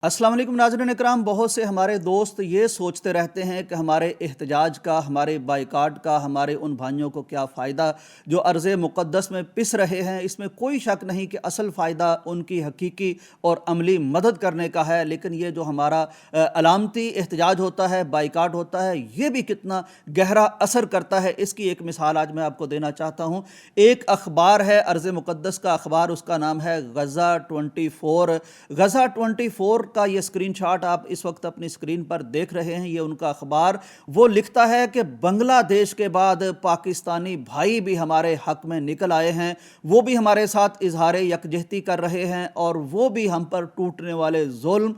अस्सलाम वालेकुम नाज़रीन इकराम। बहुत से हमारे दोस्त ये सोचते रहते हैं कि हमारे एहतजाज का, हमारे बाइकाट का, हमारे उन भाइयों को क्या फ़ायदा जो अर्ज़ मुक़द्दस में पिस रहे हैं। इसमें कोई शक नहीं कि असल फ़ायदा उनकी हकीकी और अमली मदद करने का है। लेकिन ये जो हमारा अलामती एहतजाज होता है, बाइकाट होता है, ये भी कितना गहरा असर करता है, इसकी एक मिसाल आज मैं आपको देना चाहता हूँ। एक अखबार है, अर्ज़ मुक़द्दस का अखबार, उसका नाम है गज़ा 24। गज़ा 24 का ये स्क्रीनशॉट आप इस वक्त अपनी स्क्रीन पर देख रहे हैं। ये उनका अखबार, वो लिखता है कि बांग्लादेश के बाद पाकिस्तानी भाई भी हमारे हक में निकल आए हैं, वो भी हमारे साथ इजहार यकजहती कर रहे हैं और वो भी हम पर टूटने वाले जुल्म,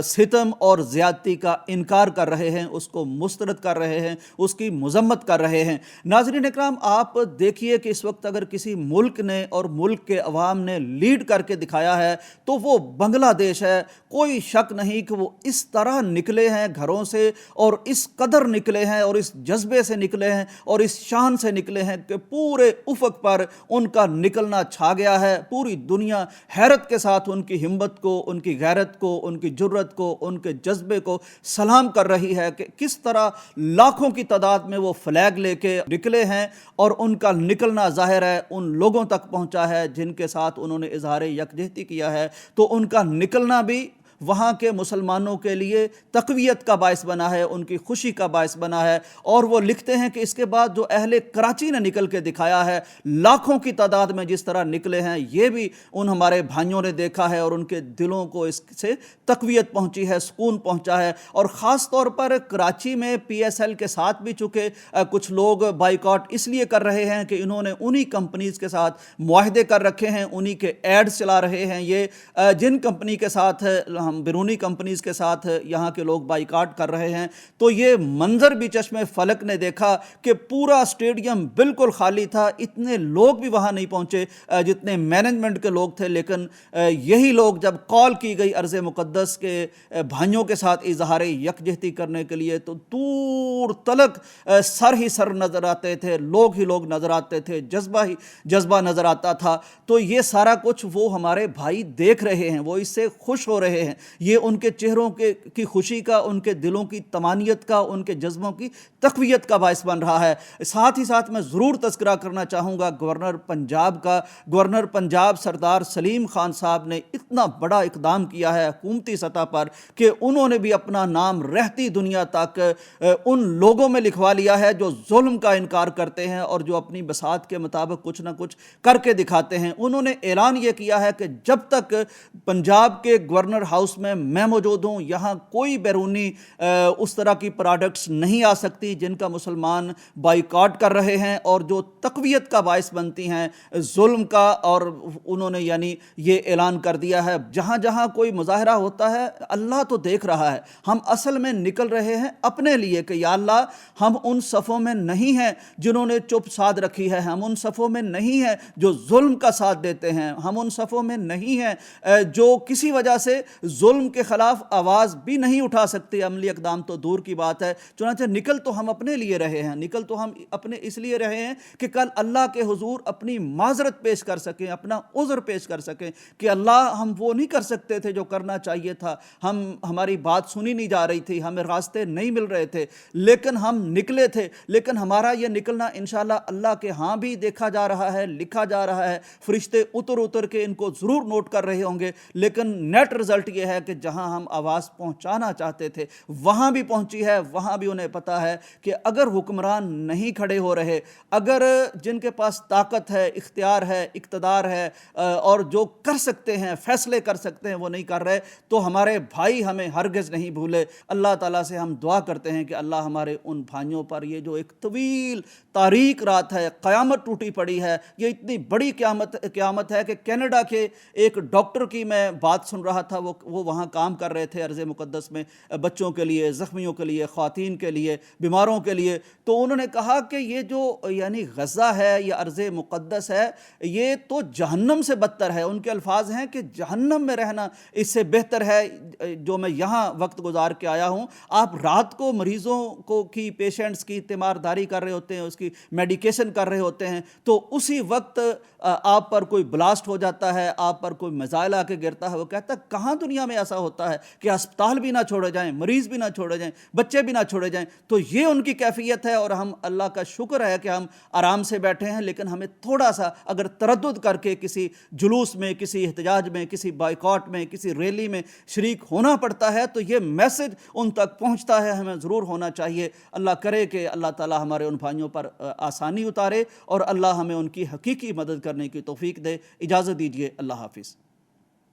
सितम और ज़्यादती का इनकार कर रहे हैं, उसको मुस्तरद कर रहे हैं, उसकी मजम्मत कर रहे हैं। नाज़रीन इकराम, आप देखिए कि इस वक्त अगर किसी मुल्क ने और मुल्क के अवाम ने लीड करके दिखाया है तो वो बांग्लादेश है। कोई शक नहीं कि वो इस तरह निकले हैं घरों से और इस कदर निकले हैं और इस जज्बे से निकले हैं और इस शान से निकले हैं कि पूरे उफक पर उनका निकलना छा गया है। पूरी दुनिया हैरत के साथ उनकी हिम्मत को, उनकी गैरत को, उनकी जुर्रत को, उनके जज्बे को सलाम कर रही है कि किस तरह लाखों की तादाद में वो फ्लैग लेके निकले हैं और उनका निकलना ज़ाहिर है उन लोगों तक पहुंचा है जिनके साथ उन्होंने इजहार यकजहती किया है। तो उनका निकलना भी वहाँ के मुसलमानों के लिए तक़वियत का बायस बना है, उनकी खुशी का बायस बना है। और वो लिखते हैं कि इसके बाद जो अहले कराची ने निकल के दिखाया है, लाखों की तादाद में जिस तरह निकले हैं, ये भी उन हमारे भाइयों ने देखा है और उनके दिलों को इससे तक़वियत पहुँची है, सुकून पहुँचा है। और ख़ास तौर पर कराची में PSL के साथ भी चूँकि कुछ लोग बाइकॉट इसलिए कर रहे हैं कि इन्होंने उन्हीं कंपनीज़ के साथ मुआहदे कर रखे हैं, उन्हीं के एड्स चला रहे हैं। ये जिन कंपनी के साथ हम बैरूनी कंपनीज़ के साथ यहाँ के लोग बाइकाट कर रहे हैं, तो ये मंजर भी चश्मे फलक ने देखा कि पूरा स्टेडियम बिल्कुल खाली था। इतने लोग भी वहाँ नहीं पहुँचे जितने मैनेजमेंट के लोग थे। लेकिन यही लोग जब कॉल की गई अर्ज़ मुक़द्दस के भाइयों के साथ इजहार यकजहती करने के लिए, तो दूर तलक सर ही सर नज़र आते थे, लोग ही लोग नज़र आते थे, जज्बा ही जज्बा नज़र आता था। तो ये सारा कुछ वो हमारे भाई देख रहे हैं, वो इससे खुश हो रहे हैं। ये उनके चेहरों की खुशी का, उनके दिलों की तमानियत का, उनके जज्बों की तक़वियत का बायस बन रहा है। साथ ही साथ मैं ज़रूर तज़किरा करना चाहूँगा गवर्नर पंजाब का। गवर्नर पंजाब सरदार सलीम खान साहब ने इतना बड़ा इक़दाम किया है हुकूमती सतह पर कि उन्होंने भी अपना नाम रहती दुनिया तक उन लोगों में लिखवा लिया है जो जुल्म का इनकार करते हैं और जो अपनी बसात के मुताबिक कुछ ना कुछ करके दिखाते हैं। उन्होंने ऐलान ये किया है कि जब तक पंजाब के गवर्नर हाउस में मैं मौजूद हूँ, यहाँ कोई बैरूनी उस तरह की प्रोडक्ट्स नहीं आ सकती जिनका मुसलमान बाइकाट कर रहे हैं और जो तक़वियत का बायस बनती हैं जुल्म का। और उन्होंने यानी ये ऐलान कर दिया है जहाँ जहाँ कोई मुजाहरा होता है, अल्लाह तो देख रहा है, हम असल में निकल रहे हैं अपने लिए कि या अल्लाह, हम उन सफ़ों में नहीं हैं जिन्होंने चुप साध रखी है, हम उन सफ़ों में नहीं हैं जो जुल्म का साथ देते हैं, हम उन सफ़ों में नहीं हैं जो किसी वजह से जुल्म के ख़िलाफ़ आवाज़ भी नहीं उठा सकते। अमली इक़दाम तो दूर की बात है। चुनांचे निकल तो हम अपने लिए रहे हैं, निकल तो हम अपने इसलिए रहे हैं कि कल अल्लाह के हुजूर अपनी माज़रत पेश कर सकें, अपना उज़्र पेश कर सकें कि अल्लाह, हम वो नहीं कर सकते थे जो करना चाहिए था, हमारी बात सुनी नहीं जा रही थी, हमें रास्ते नहीं मिल रहे थे, लेकिन हम निकले थे। लेकिन हमारा ये निकलना इंशाअल्लाह अल्लाह के यहाँ भी देखा जा रहा है, लिखा जा रहा है। फरिश्ते उतर उतर के इनको ज़रूर नोट कर रहे होंगे। लेकिन नेट रिज़ल्ट ये है कि जहां हम आवाज़ पहुंचाना चाहते थे वहां भी पहुंची है। वहां भी उन्हें पता है कि अगर हुक्मरान नहीं खड़े हो रहे, अगर जिनके पास ताकत है, इख्तियार है, इक़्तिदार है और जो कर सकते हैं, फैसले कर सकते हैं, वो नहीं कर रहे, तो हमारे भाई हमें हरगिज़ नहीं भूले। अल्लाह ताला से हम दुआ करते हैं कि अल्लाह हमारे उन भाइयों पर, ये जो एक तवील तारीक रात है, क़यामत टूटी पड़ी है, ये इतनी बड़ी क़यामत है कि कनाडा के एक डॉक्टर की मैं बात सुन रहा था, वो वहाँ काम कर रहे थे अर्ज़ मुक़द्दस में बच्चों के लिए, ज़ख्मियों के लिए, ख़वातीन के लिए, बीमारों के लिए। तो उन्होंने कहा कि ये जो यानी गज़ा है, ये अर्ज़ मुक़द्दस है, ये तो जहन्नम से बदतर है। उनके अल्फाज हैं कि जहन्नम में रहना इससे बेहतर है जो मैं यहाँ वक्त गुजार के आया हूँ। आप रात को मरीज़ों को की पेशेंट्स की तीमारदारी कर रहे होते हैं, उसकी मेडिकेशन कर रहे होते हैं, तो उसी वक्त आप पर कोई ब्लास्ट हो जाता है, आप पर कोई मिसाइल आके गिरता है। वो कहता है कहाँ दुनिया دنیا میں ایسا ہوتا ہے کہ ہسپتال بھی نہ چھوڑے جائیں، مریض بھی نہ چھوڑے جائیں، بچے بھی نہ چھوڑے جائیں، تو یہ ان کی کیفیت ہے، اور ہم اللہ کا شکر ہے کہ ہم آرام سے بیٹھے ہیں۔ لیکن ہمیں تھوڑا سا اگر تردد کر کے کسی جلوس میں، کسی احتجاج میں، کسی بائیکاٹ میں، کسی ریلی میں شریک ہونا پڑتا ہے تو یہ میسج ان تک پہنچتا ہے، ہمیں ضرور ہونا چاہیے۔ اللہ کرے کہ اللہ تعالی ہمارے ان بھائیوں پر آسانی اتارے، اور اللہ ہمیں ان کی حقیقی مدد کرنے کی توفیق دے۔ اجازت دیجیے، اللہ حافظ۔